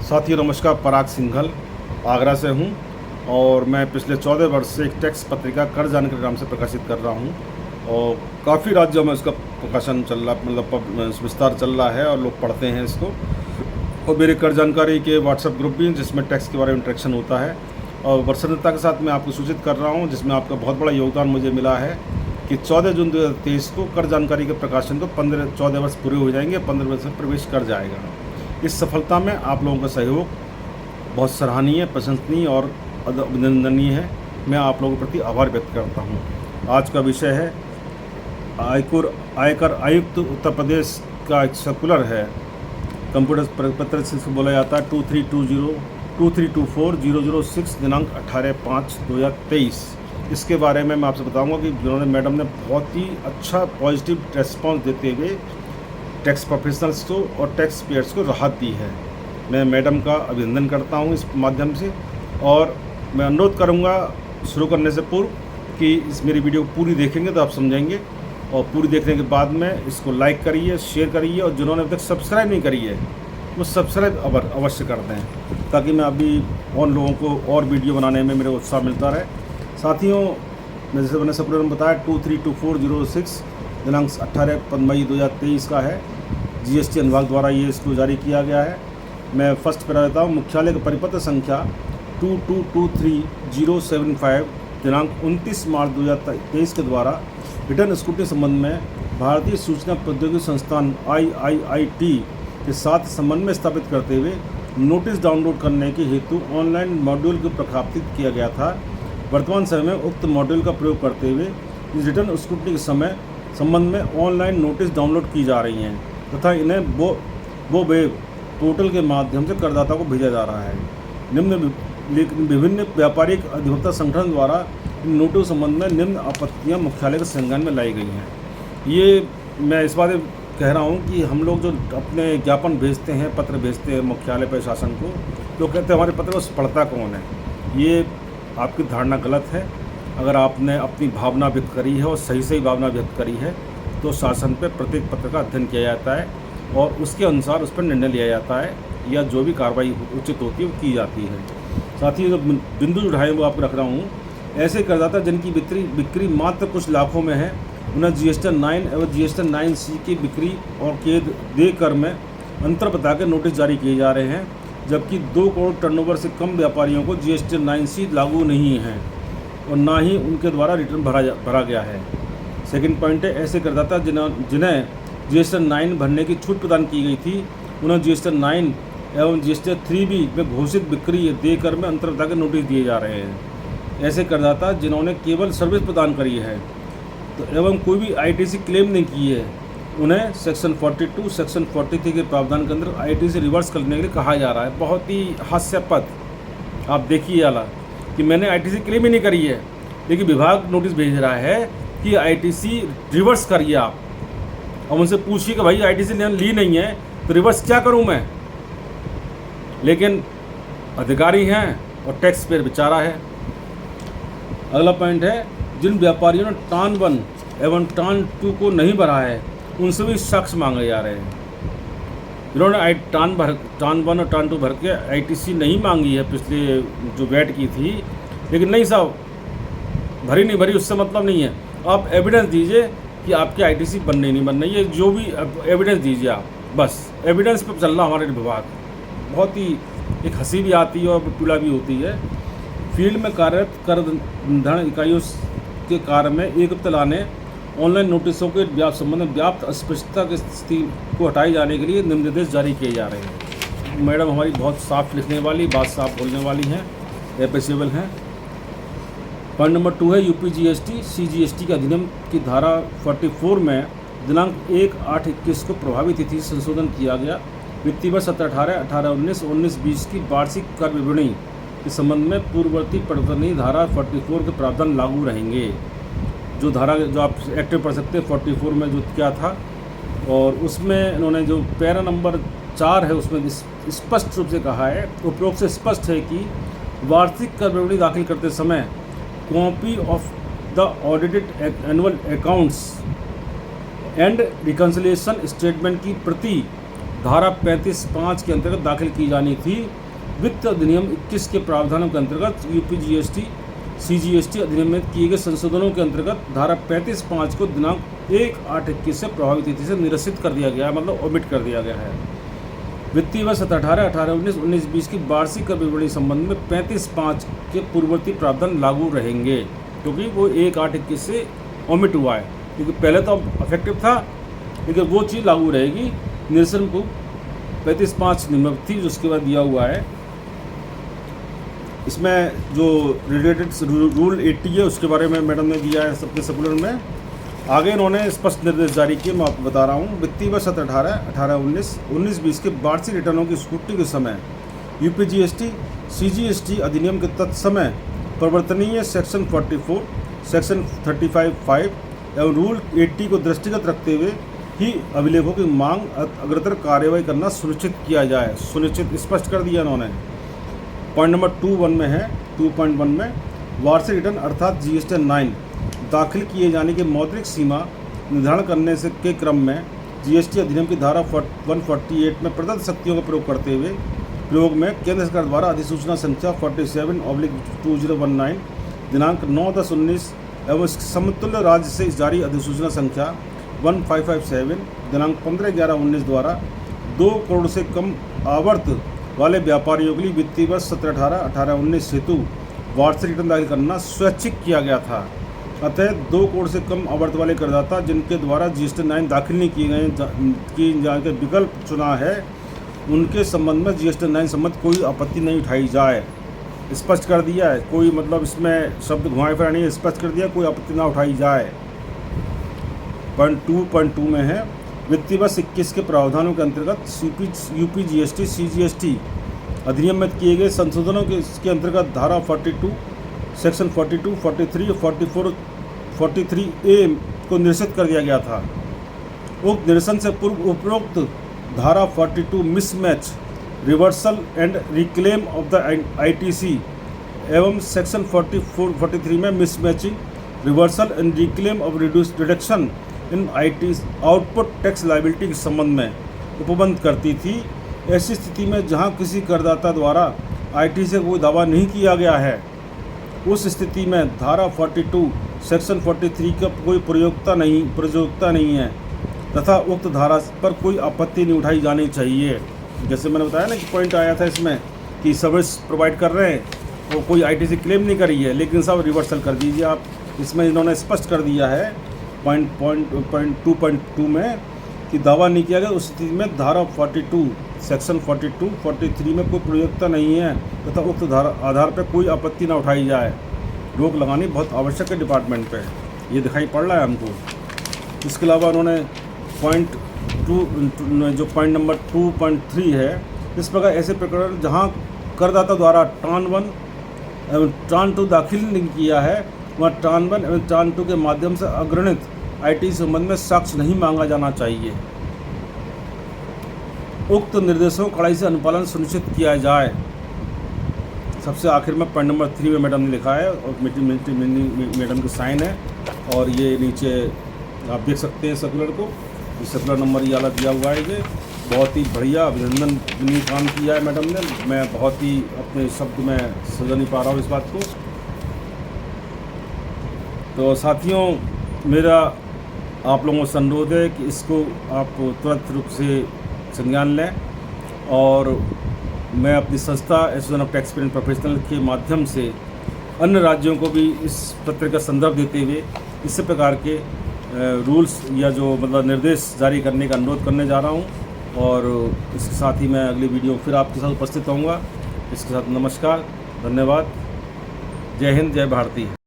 साथियों नमस्कार, पराग सिंघल आगरा से हूं और मैं पिछले 14 वर्ष से एक टैक्स पत्रिका कर जानकारी नाम से प्रकाशित कर रहा हूं और काफ़ी राज्यों में उसका प्रकाशन चल रहा, मतलब विस्तार चल रहा है और लोग पढ़ते हैं इसको। और मेरे कर जानकारी के व्हाट्सएप ग्रुप भी हैं जिसमें टैक्स के बारे में इंटरेक्शन होता है और वर्षणता के साथ मैं आपको सूचित कर रहा हूँ, जिसमें आपका बहुत बड़ा योगदान मुझे मिला है कि 14 जून 2023 को कर जानकारी के प्रकाशन को 14 वर्ष पूरे हो जाएंगे, 15 वर्ष में प्रवेश कर जाएगा। इस सफलता में आप लोगों का सहयोग बहुत सराहनीय, प्रशंसनीय और अभिनंदनीय है। मैं आप लोगों के प्रति आभार व्यक्त करता हूं। आज का विषय है आयकर आयुक्त उत्तर प्रदेश का एक सर्कुलर है, कंप्यूटर पत्र से बोला जाता है 2324/006 दिनांक 18/5/2023। इसके बारे में मैं आपसे बताऊंगा कि जिन्होंने मैडम ने बहुत ही अच्छा पॉजिटिव रेस्पॉन्स देते हुए टैक्स प्रोफेशनल्स को और टैक्स पेयर्स को राहत दी है। मैं मैडम का अभिनंदन करता हूं इस माध्यम से और मैं अनुरोध करूंगा शुरू करने से पूर्व कि इस मेरी वीडियो पूरी देखेंगे तो आप समझेंगे और पूरी देखने के बाद में इसको लाइक करिए, शेयर करिए और जिन्होंने अभी तक सब्सक्राइब नहीं करी है वो सब्सक्राइब अवश्य कर दें ताकि मैं अभी उन लोगों को और वीडियो बनाने में मेरे उत्साह मिलता रहे। साथियों, जैसे मैंने सब लोगों ने बताया 2324/006 दिनांक 18 मई 2023 का है। जीएसटी अनुभाग द्वारा ये इसको जारी किया गया है। मैं फर्स्ट पे देता हूँ। मुख्यालय का परिपत्र संख्या 2223/075 दिनांक 29 मार्च 2023 के द्वारा रिटर्न स्क्रूटनी संबंध में भारतीय सूचना प्रौद्योगिकी संस्थान IIIT के साथ समन्वय स्थापित करते हुए नोटिस डाउनलोड करने के हेतु ऑनलाइन मॉड्यूल को प्रकाशित किया गया था। वर्तमान समय में उक्त मॉड्यूल का प्रयोग करते हुए इस रिटर्न स्क्रूटनी के समय संबंध में ऑनलाइन नोटिस डाउनलोड की जा रही हैं तथा इन्हें वो वेब पोर्टल के माध्यम से करदाता को भेजा जा रहा है। विभिन्न व्यापारिक अधिवक्ता संगठन द्वारा इन नोटों संबंध में निम्न आपत्तियां मुख्यालय के संज्ञान में लाई गई हैं। ये मैं इस बात कह रहा हूँ कि हम लोग जो अपने ज्ञापन भेजते हैं, पत्र भेजते हैं मुख्यालय प्रशासन को, तो कहते हैं हमारे पत्र को पढ़ता कौन है। ये आपकी धारणा गलत है। अगर आपने अपनी भावना व्यक्त करी है और सही भावना व्यक्त करी है तो शासन पर प्रत्येक पत्र का अध्ययन किया जाता है और उसके अनुसार उस पर निर्णय लिया जाता है या जो भी कार्रवाई उचित होती है वो की जाती है। साथ ही जो बिंदु उठाए वो आपको रख रहा हूँ। ऐसे करदाता जिनकी बिक्री मात्र कुछ लाखों में है उन्हें GST 9 एवं GST 9C की बिक्री और के दे कर में अंतर बता के नोटिस जारी किए जा रहे हैं, जबकि 2 करोड़ टर्नओवर से कम व्यापारियों को GST 9C लागू नहीं है और ना ही उनके द्वारा रिटर्न भरा गया है। सेकंड पॉइंट है, ऐसे करदाता जिन्हें GST 9 भरने की छूट प्रदान की गई थी उन्हें GST 9 एवं GST 3B में घोषित बिक्री देकर में अंतर बता के नोटिस दिए जा रहे हैं। ऐसे करदाता जिन्होंने केवल सर्विस प्रदान करी है तो एवं कोई भी ITC क्लेम नहीं की है उन्हें सेक्शन 42, सेक्शन 43 के प्रावधान के अंदर ITC रिवर्स करने के लिए कहा जा रहा है। बहुत ही हास्यास्पद। आप देखिए आला कि मैंने ITC क्लेम ही नहीं करी है लेकिन विभाग नोटिस भेज रहा है कि ITC रिवर्स करिए आप। और उनसे पूछिए कि भाई ITC ली नहीं है तो रिवर्स क्या करूं मैं। लेकिन अधिकारी हैं और टैक्स पेयर बेचारा है। अगला पॉइंट है, जिन व्यापारियों ने टान 1 एवं टान 2 को नहीं भरा है उनसे भी साक्ष्य मांगे जा रहे हैं। जिन्होंने टान 1 और टान 2 भर के ITC नहीं मांगी है, पिछले जो वैट की थी, लेकिन नहीं साहब भरी नहीं भरी उससे मतलब नहीं है। आप एविडेंस दीजिए कि आपके ITC बनने नहीं बनने, ये जो भी एविडेंस दीजिए आप, बस एविडेंस पर चल रहा हमारे विभाग। बहुत ही एक हंसी भी आती है और पीड़ा भी होती है। फील्ड में कार्यरत कर निर्धारण इकाइयों के कार्य में एक लाने ऑनलाइन नोटिसों के संबंध में व्याप्त अस्पष्टता की स्थिति को हटाए जाने के लिए निर्देश जारी किए जा रहे हैं। मैडम हमारी बहुत साफ लिखने वाली, बात साफ बोलने वाली हैं, एप्रिशिएबल हैं। पॉइंट नंबर 2 है, UP GST CGST के अधिनियम की धारा 44 में दिनांक 1/8/21 को प्रभावी तिथि संशोधन किया गया। वित्तीय वर्ष 17/18, 18/19, 19/20 की वार्षिक कर विवरणी के संबंध में पूर्ववर्ती परिवर्तनीय धारा 44 के प्रावधान लागू रहेंगे। जो धारा जो आप एक्टिव पढ़ सकते हैं 44 में जो क्या था, और उसमें इन्होंने जो पैरा नंबर 4 है उसमें स्पष्ट रूप से कहा है, उपरोक्त से स्पष्ट है कि वार्षिक कर विवरणी दाखिल करते समय copy of the audited annual accounts and reconciliation statement की प्रति धारा 35(5) के अंतर्गत दाखिल की जानी थी। वित्त अधिनियम 21 के प्रावधानों के अंतर्गत यूपीजीएसटी सीजीएसटी अधिनियम में किए गए संशोधनों के अंतर्गत धारा 35(5) को दिनांक 1/8/21 से प्रभावी तिथि से निरसित कर दिया गया है, मतलब ओमिट कर दिया गया है। वित्तीय वर्ष 18, 18-19, 19-20 की वार्षिक कर विवरणी संबंध में 35(5) के पूर्ववर्ती प्रावधान लागू रहेंगे, क्योंकि वो 1/8/21 से ओमिट हुआ है, क्योंकि पहले तो अफेक्टिव था, लेकिन वो चीज़ लागू रहेगी। निरसन को 35(5) निम्नलिखित थी, जिसके बाद दिया हुआ है। इसमें जो रिलेटेड रूल 80 है उसके बारे में मैडम ने दिया है सबके सर्कुलर में। आगे इन्होंने स्पष्ट निर्देश जारी किए, मैं आपको बता रहा हूँ। वित्तीय वर्ष 18, 18-19, 19-20 के वार्षिक रिटर्नों की स्क्रूटनी के समय यूपीजीएसटी सीजीएसटी अधिनियम के तत्समय परिवर्तनीय सेक्शन 44, सेक्शन 35(5) एवं रूल 80 को दृष्टिगत रखते हुए ही अभिलेखों की मांग अग्रतर कार्यवाही करना सुनिश्चित किया जाए। सुनिश्चित स्पष्ट कर दिया इन्होंने। पॉइंट नंबर 2.1 में है, 2.1 में वार्षिक रिटर्न अर्थात जीएसटी 9 दाखिल किए जाने की मौद्रिक सीमा निर्धारण करने से के क्रम में जीएसटी अधिनियम की धारा 148 में प्रदत्त शक्तियों का प्रयोग में केंद्र सरकार द्वारा अधिसूचना संख्या 47/2019 दिनांक 9/10/19 एवं समतुल्य राज्य से जारी अधिसूचना संख्या 1557 दिनांक 15/11/19 द्वारा 2 करोड़ से कम आवर्त वाले व्यापारियों के लिए वित्तीय वर्ष 17-18, 18-19 हेतु वार्षिक रिटर्न दाखिल करना स्वैच्छिक किया गया था। अतः 2 करोड़ से कम आवर्त वाले करदाता जिनके द्वारा जीएसटी 9 दाखिल नहीं किए गए विकल्प चुना है, उनके संबंध में जीएसटी 9 संबंध कोई आपत्ति नहीं उठाई जाए। स्पष्ट कर दिया है, कोई मतलब इसमें शब्द घुमाए फिराए नहीं, स्पष्ट कर दिया, कोई आपत्ति ना उठाई जाए। पॉइंट 2.2 में है वित्तीय वर्ष 21 के प्रावधानों के अंतर्गत यूपीजीएसटी सीजीएसटी अधिनियम में किए गए संशोधनों के अंतर्गत धारा 42, सेक्शन 42, 43 और 43A को निरसित कर दिया गया था। उक्त निरसन से पूर्व उपरोक्त धारा 42 mismatch, reversal and reclaim of the ITC एवं सेक्शन 43 में mismatching, reversal and reclaim of reduction in IT output tax liability के संबंध में उपबंध करती थी। ऐसी स्थिति में जहां किसी करदाता द्वारा आईटी से कोई दावा नहीं किया गया है, उस स्थिति में धारा 42 सेक्शन 43 का कोई प्रयोजकता नहीं है तथा उक्त धारा पर कोई आपत्ति नहीं उठाई जानी चाहिए। जैसे मैंने बताया ना कि पॉइंट आया था इसमें कि सर्विस प्रोवाइड कर रहे हैं और कोई आईटी से क्लेम नहीं करी है, लेकिन सब रिवर्सल कर दीजिए आप। इसमें इन्होंने स्पष्ट कर दिया है पॉइंट 2.2 में कि दावा नहीं किया गया उस स्थिति में धारा 42 सेक्शन 42, 43 में कोई प्रयोजकता नहीं है तथा उक्त आधार पर कोई आपत्ति ना उठाई जाए। रोक लगानी बहुत आवश्यक है डिपार्टमेंट पे, ये दिखाई पड़ रहा है हमको। इसके अलावा उन्होंने जो पॉइंट नंबर 2.3 है, इस प्रकार ऐसे प्रकरण जहां करदाता द्वारा ट्रान 1 एवं ट्रान 2 दाखिल नहीं किया है, वहाँ ट्रान 1 एवं ट्रान 2 के माध्यम से अग्रणित आईटी संबंध में साक्ष्य नहीं मांगा जाना चाहिए। उक्त निर्देशों का कड़ाई से अनुपालन सुनिश्चित किया जाए। सबसे आखिर में पॉइंट नंबर 3 में मैडम ने लिखा है और मैडम की साइन है, और ये नीचे आप देख सकते हैं सर्कुलर को, ये सर्कुलर नंबर ये वाला दिया हुआ है। ये बहुत ही बढ़िया अभिनंदन काम किया है मैडम ने। मैं बहुत ही अपने शब्द में सजा नहीं पा रहा हूँ इस बात को। तो साथियों, मेरा आप लोगों से अनुरोध है कि इसको आप तुरंत रूप से संज्ञान लें, और मैं अपनी संस्था association of tax payers professional के माध्यम से अन्य राज्यों को भी इस पत्र का संदर्भ देते हुए इस प्रकार के रूल्स या जो मतलब निर्देश जारी करने का अनुरोध करने जा रहा हूं। और इसके साथ ही मैं अगली वीडियो फिर आपके साथ उपस्थित होऊंगा। इसके साथ नमस्कार, धन्यवाद, जय हिंद, जय भारती।